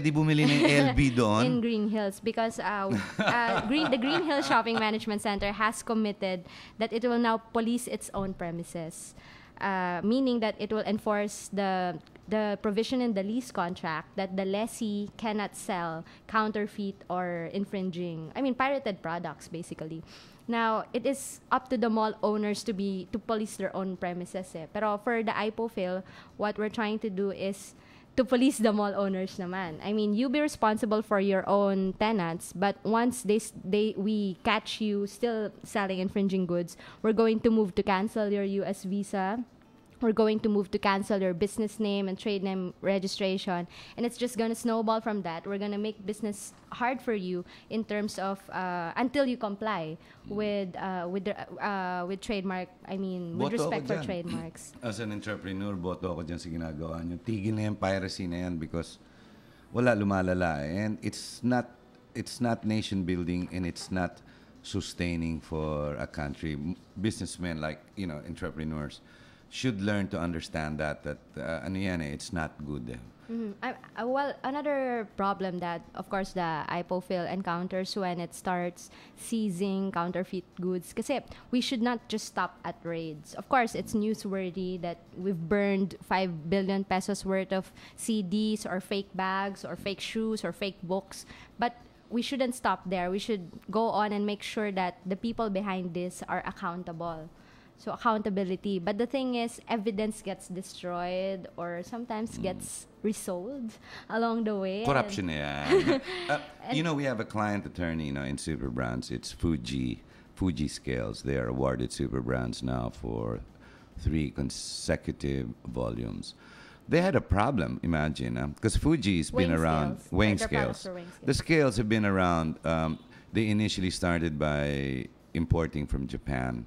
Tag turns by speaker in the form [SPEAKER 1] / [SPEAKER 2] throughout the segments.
[SPEAKER 1] pwede bumili ng LB doon?
[SPEAKER 2] In Green Hills, because the Green Hills Shopping Management Center has committed that it will now police its own premises, meaning that it will enforce the provision in the lease contract that the lessee cannot sell counterfeit or pirated products, basically. Now, it is up to the mall owners to police their own premises. Pero for the IPOFIL, what we're trying to do is to police the mall owners naman. I mean, you be responsible for your own tenants, but once we catch you still selling infringing goods, we're going to move to cancel your US visa. We're going to move to cancel your business name and trade name registration, and it's just going to snowball from that. We're going to make business hard for you in terms of until you comply with trademark. With respect for trademarks.
[SPEAKER 1] As an entrepreneur, boto ako dyan sa ginagawa nyo. Tigil na yung piracy na yan because wala lumalala, and it's not nation building, and it's not sustaining for a country. Businessmen, like entrepreneurs, should learn to understand that it's not good.
[SPEAKER 2] Well, another problem that, of course, the IPOFIL encounters when it starts seizing counterfeit goods, kasi we should not just stop at raids. Of course, it's newsworthy that we've burned 5 billion pesos worth of CDs or fake bags or fake shoes or fake books, but we shouldn't stop there. We should go on and make sure that the people behind this are accountable. So accountability. But the thing is, evidence gets destroyed or sometimes gets resold along the way.
[SPEAKER 1] Corruption, yeah. We have a client attorney, in Super Brands. It's Fuji Scales. They are awarded Super Brands now for 3 consecutive volumes. They had a problem, imagine, because Fuji's been around. Weighing scales. The scales have been around. They initially started by importing from Japan.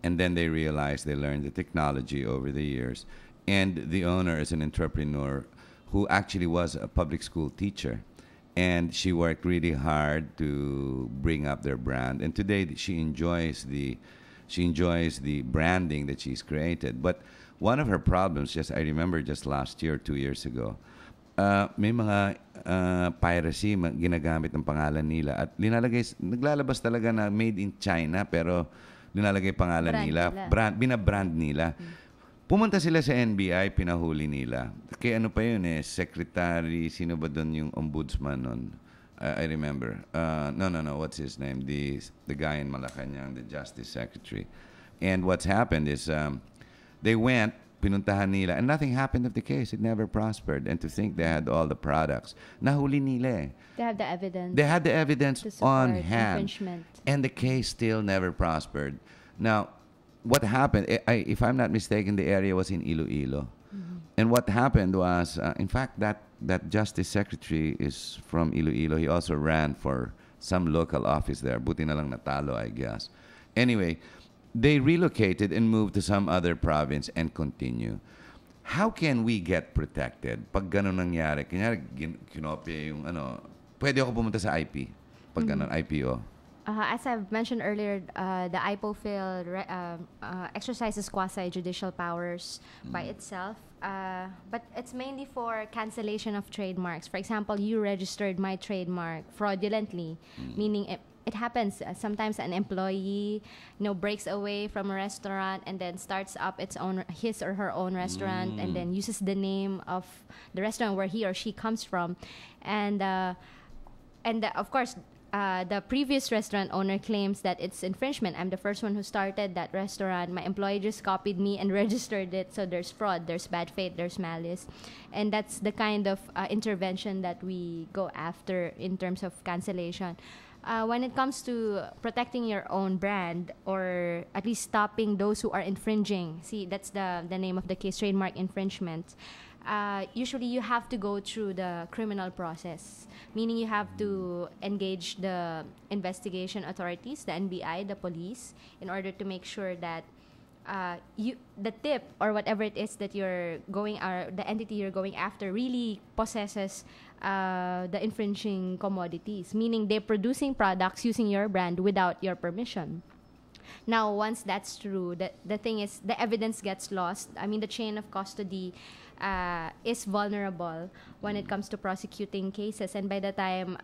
[SPEAKER 1] And then they realized they learned the technology over the years. And the owner is an entrepreneur who actually was a public school teacher. And she worked really hard to bring up their brand. And today she enjoys the branding that she's created. But one of her problems, I remember just last year, 2 years ago, may mga piracy, ginagamit ang pangalan nila. At naglalabas talaga na made in China, pero nilalagay pangalan nila. Binabrand nila. Pumunta sila sa NBI, pinahuli nila. Kaya pa yun secretary, sino ba doon yung ombudsman nun? I remember. No, what's his name? The guy in Malacanang, the justice secretary. And what's happened is they went, pinuntahan nila, and nothing happened of the case. It never prospered. And to think they had all the products. Nahuli nila
[SPEAKER 2] They have the evidence.
[SPEAKER 1] They had the evidence on hand.
[SPEAKER 2] Infringement.
[SPEAKER 1] And the case still never prospered. Now, what happened, if I'm not mistaken, the area was in Iloilo. Mm-hmm. And what happened was, in fact, that justice secretary is from Iloilo. He also ran for some local office there. Buti na lang natalo, I guess. Anyway, they relocated and moved to some other province and continue. How can we get protected pag ganun nangyari? Kanyari, kinopya yung pwede ako pumunta sa IP pag ganun, IPO.
[SPEAKER 2] As I've mentioned earlier, the IPOFIL exercises quasi-judicial powers by itself, but it's mainly for cancellation of trademarks. For example, you registered my trademark fraudulently, meaning it happens. Sometimes an employee, breaks away from a restaurant and then starts up his or her own restaurant, and then uses the name of the restaurant where he or she comes from, and of course, the previous restaurant owner claims that it's infringement. I'm the first one who started that restaurant. My employee just copied me and registered it. So there's fraud, there's bad faith, there's malice. And that's the kind of intervention that we go after in terms of cancellation. When it comes to protecting your own brand, or at least stopping those who are infringing, see, that's the name of the case, trademark infringement. Usually you have to go through the criminal process, meaning you have to engage the investigation authorities, the NBI, the police, in order to make sure that the tip or whatever it is that you're going, or the entity you're going after, really possesses the infringing commodities, meaning they're producing products using your brand without your permission. Now, once that's true, the thing is, the evidence gets lost. I mean, the chain of custody is vulnerable when it comes to prosecuting cases. And by the time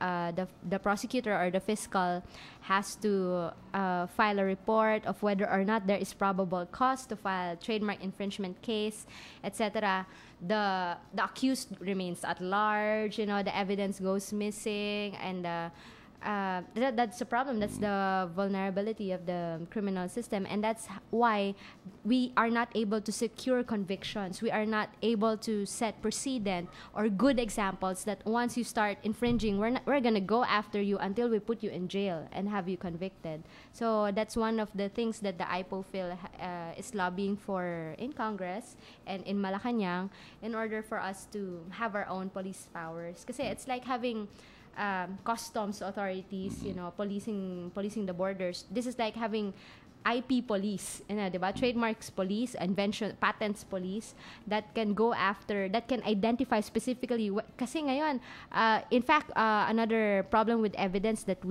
[SPEAKER 2] the prosecutor or the fiscal has to file a report of whether or not there is probable cause to file trademark infringement case, etc., the accused remains at large. The evidence goes missing, and that's the problem. That's the vulnerability of the criminal system, and that's why we are not able to secure convictions. We are not able to set precedent or good examples that once you start infringing, we're gonna go after you until we put you in jail and have you convicted. So that's one of the things that the IPOFIL is lobbying for in Congress and in Malacanang, in order for us to have our own police powers. Kasi it's like having customs authorities, policing the borders. This is like having IP police, diba? Trademarks police, invention, patents police that can go after, that can identify specifically. Kasi ngayon, in fact, another problem with evidence that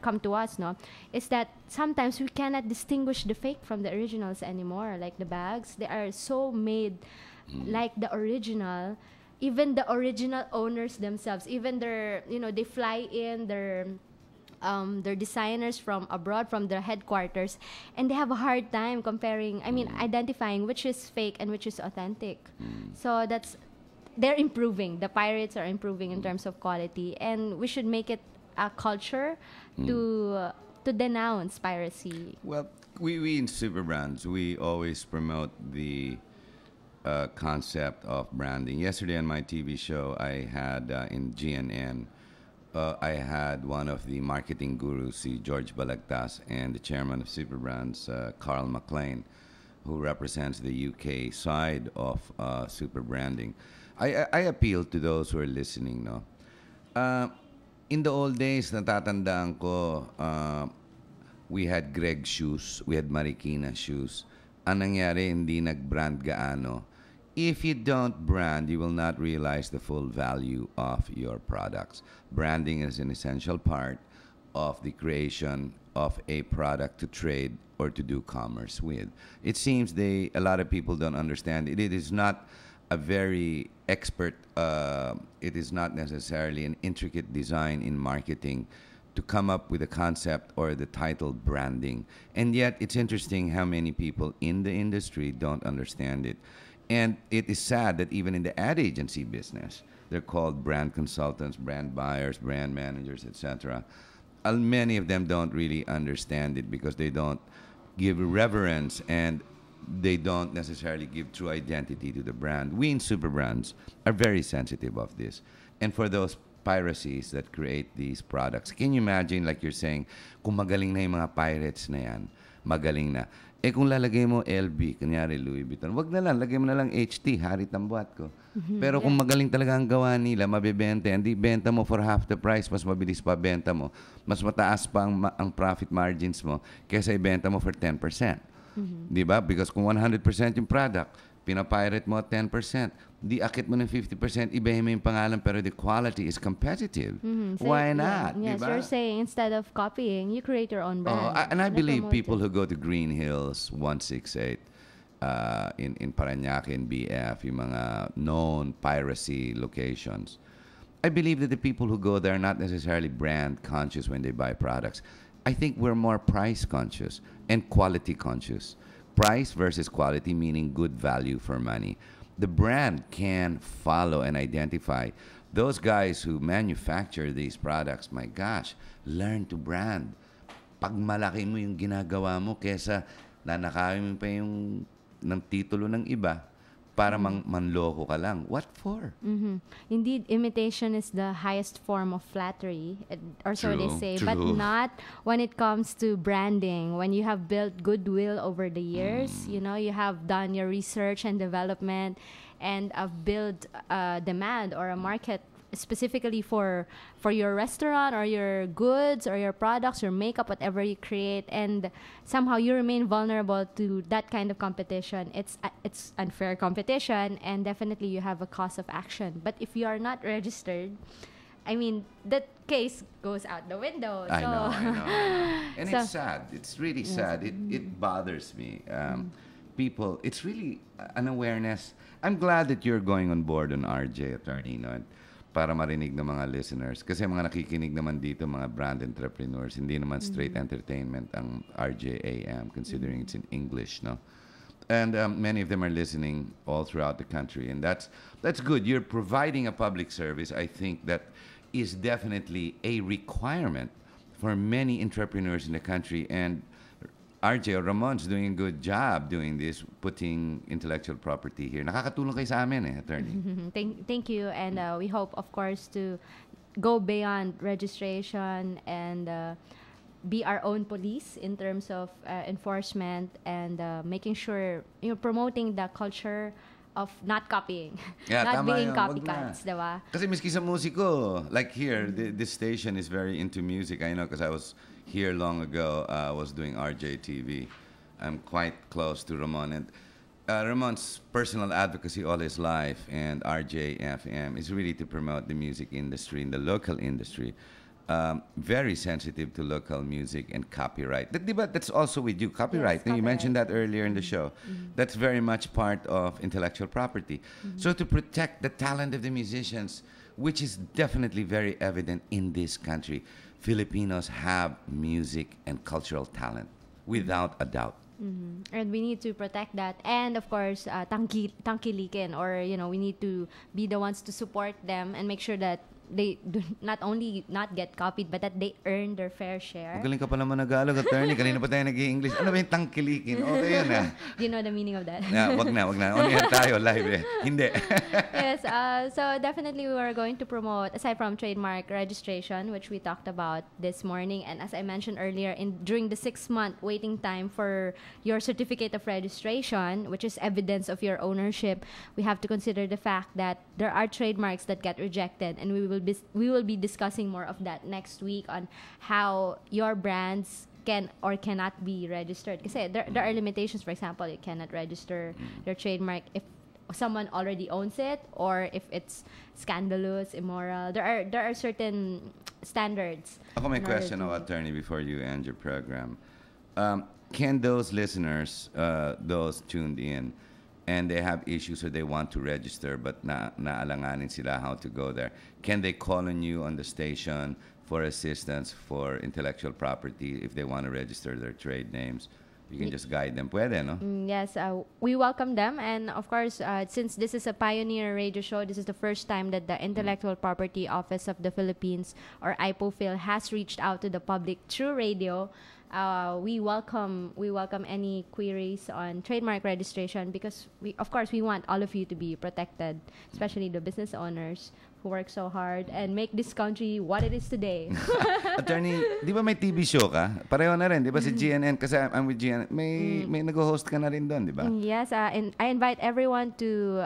[SPEAKER 2] come to us, no, is that sometimes we cannot distinguish the fake from the originals anymore. Like the bags, they are so made like the original. Even the original owners themselves, even their, they fly in their designers from abroad, from their headquarters, and they have a hard time comparing, identifying which is fake and which is authentic. So they're improving. The pirates are improving in terms of quality, and we should make it a culture to denounce piracy.
[SPEAKER 1] Well, we in Super Brands, we always promote the concept of branding. Yesterday on my TV show, I had in GNN, I had one of the marketing gurus, si George Balagtas, and the chairman of Super Brands, Carl McLean, who represents the UK side of super branding. I appeal to those who are listening. No, in the old days, natatandaan ko, we had Greg shoes, we had Marikina shoes. Ang nangyari, hindi nag-brand gaano. If you don't brand, you will not realize the full value of your products. Branding is an essential part of the creation of a product to trade or to do commerce with. It seems a lot of people don't understand it. It is not a very expert, it is not necessarily an intricate design in marketing to come up with a concept or the title branding. And yet, it's interesting how many people in the industry don't understand it. And it is sad that even in the ad agency business, they're called brand consultants, brand buyers, brand managers, etc. Many of them don't really understand it because they don't give reverence and they don't necessarily give true identity to the brand. We in Super Brands are very sensitive of this. And for those piracies that create these products, can you imagine, like you're saying, kung magaling na yung mga pirates na yan, magaling na. Eh kung lalagay mo LB, kunyari Louis Vuitton, wag na lang, lagay mo na lang HT, harit ang buhat ko. Pero kung magaling talaga ang gawa nila, mabibenta, hindi benta mo for half the price, mas mabilis pa benta mo, mas mataas pa ang profit margins mo, kaysa ibenta mo for 10%. Di ba? Because kung 100% yung product, pinapirate mo at 10%, di akit mo ng 50%, ibahin mo yung pangalan, pero the quality is competitive. So why not?
[SPEAKER 2] Yes,
[SPEAKER 1] diba?
[SPEAKER 2] you're saying instead of copying, you create your own brand.
[SPEAKER 1] And I believe people who go to Green Hills 168 in Parañaque and BF, yung mga known piracy locations, I believe that the people who go there are not necessarily brand conscious when they buy products. I think we're more price conscious and quality conscious. Price versus quality, meaning good value for money. The brand can follow and identify those guys who manufacture these products. My gosh, learn to brand. Pag malaki mo yung ginagawa mo, kesa nanakawin mo pa yung ng titulo ng iba para manloko ka lang. What for?
[SPEAKER 2] Indeed, imitation is the highest form of flattery, or so they say, but not when it comes to branding. When you have built goodwill over the years, you have done your research and development and built a demand or a market specifically for your restaurant or your goods or your products, your makeup, whatever you create, and somehow you remain vulnerable to that kind of competition. It's unfair competition, and definitely you have a cause of action. But if you are not registered, I mean, that case goes out the window.
[SPEAKER 1] I
[SPEAKER 2] So,
[SPEAKER 1] know, I know, I know. And
[SPEAKER 2] So-
[SPEAKER 1] it's sad. It's really sad. It bothers me. People, it's really an awareness. I'm glad that you're going on board on RJ, attorney, no? And para marinig ng mga listeners. Kasi mga nakikinig naman dito, mga brand entrepreneurs, hindi naman straight entertainment ang RJAM, considering it's in English, no? And many of them are listening all throughout the country, and that's good. You're providing a public service. I think that is definitely a requirement for many entrepreneurs in the country. And RJ or Ramon's doing a good job doing this, putting intellectual property here. Nakakatulong kayo sa amin, attorney.
[SPEAKER 2] Thank you, and we hope, of course, to go beyond registration and be our own police in terms of enforcement and making sure, promoting the culture of not copying,
[SPEAKER 1] Yeah,
[SPEAKER 2] not
[SPEAKER 1] tama
[SPEAKER 2] being
[SPEAKER 1] yun. Wag
[SPEAKER 2] copycats,
[SPEAKER 1] na.
[SPEAKER 2] diba?
[SPEAKER 1] Kasi miski sa musiko, like here, this station is very into music. I know because I was here long ago. I was doing RJ TV. I'm quite close to Ramon. And Ramon's personal advocacy all his life and RJFM is really to promote the music industry and the local industry. Very sensitive to local music and copyright. That's also with you, copyright.
[SPEAKER 2] Yes,
[SPEAKER 1] You mentioned that
[SPEAKER 2] copyright.
[SPEAKER 1] earlier in the show. That's very much part of intellectual property. So to protect the talent of the musicians, which is definitely very evident in this country, Filipinos have music and cultural talent, without a doubt.
[SPEAKER 2] And we need to protect that, and of course, tangkilikin, or we need to be the ones to support them and make sure that they do not only not get copied, but that they earn their fair share.
[SPEAKER 1] Magaling ka pa naman Tagalog, attorney. Kanina pa tayo nag-i-English. Ano ba yung tangkilikin? Okay yun ah.
[SPEAKER 2] Do you know the meaning of that?
[SPEAKER 1] Wag na. On air tayo, live eh. Hindi.
[SPEAKER 2] Yes, so definitely we are going to promote, aside from trademark registration, which we talked about this morning, and as I mentioned earlier, during the 6-month waiting time for your certificate of registration, which is evidence of your ownership, we have to consider the fact that there are trademarks that get rejected, and we will be discussing more of that next week on how your brands can or cannot be registered. Kasi there are limitations. For example, you cannot register your trademark if someone already owns it, or if it's scandalous, immoral. There are certain standards.
[SPEAKER 1] Ako may
[SPEAKER 2] in order
[SPEAKER 1] question,
[SPEAKER 2] to-
[SPEAKER 1] attorney, before you end your program. Can those listeners, those tuned in, and they have issues or they want to register but naalanganin sila how to go there, can they call on you on the station for assistance for intellectual property if they want to register their trade names? You can just guide them. Pwede, no?
[SPEAKER 2] Yes, we welcome them. And of course, since this is a pioneer radio show, this is the first time that the Intellectual Property Office of the Philippines, or IPOPHIL, has reached out to the public through radio. We welcome any queries on trademark registration, because of course we want all of you to be protected, especially the business owners who work so hard and make this country what it is today.
[SPEAKER 1] Attorney, di ba may TV show ka? Pareho na rin, di ba si GNN? Kasi I'm with GNN. May nag-host ka na rin doon, di ba?
[SPEAKER 2] Yes, and I invite everyone to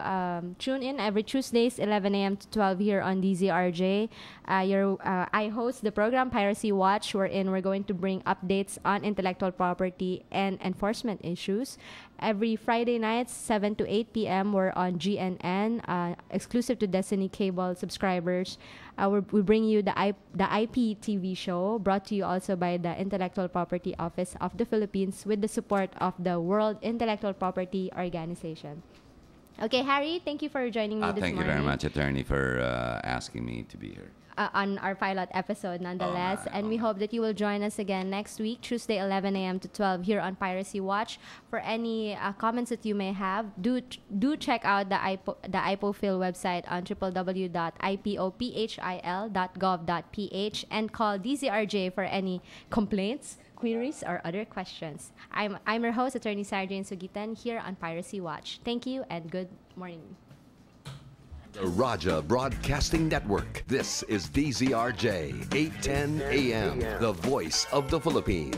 [SPEAKER 2] tune in every Tuesdays, 11 a.m. to 12 here on DZRJ. I host the program Piracy Watch, wherein we're going to bring updates on intellectual property and enforcement issues. Every Friday nights, 7 to 8 p.m., we're on GNN, exclusive to Destiny Cable subscribers. We bring you the IP TV show, brought to you also by the Intellectual Property Office of the Philippines with the support of the World Intellectual Property Organization. Okay, Harry, thank you for joining me this morning.
[SPEAKER 1] Thank you very much, attorney, for asking me to be here.
[SPEAKER 2] On our pilot episode, nonetheless. And we hope that you will join us again next week, Tuesday, 11 a.m. to 12, here on Piracy Watch. For any comments that you may have, do check out the IPOPHIL website on www.ipophil.gov.ph and call DZRJ for any complaints, queries, or other questions. I'm your host, Attorney Sarah Jane Sugitan, here on Piracy Watch. Thank you and good morning.
[SPEAKER 3] The Raja Broadcasting Network. This is DZRJ 810 AM, the voice of the Philippines.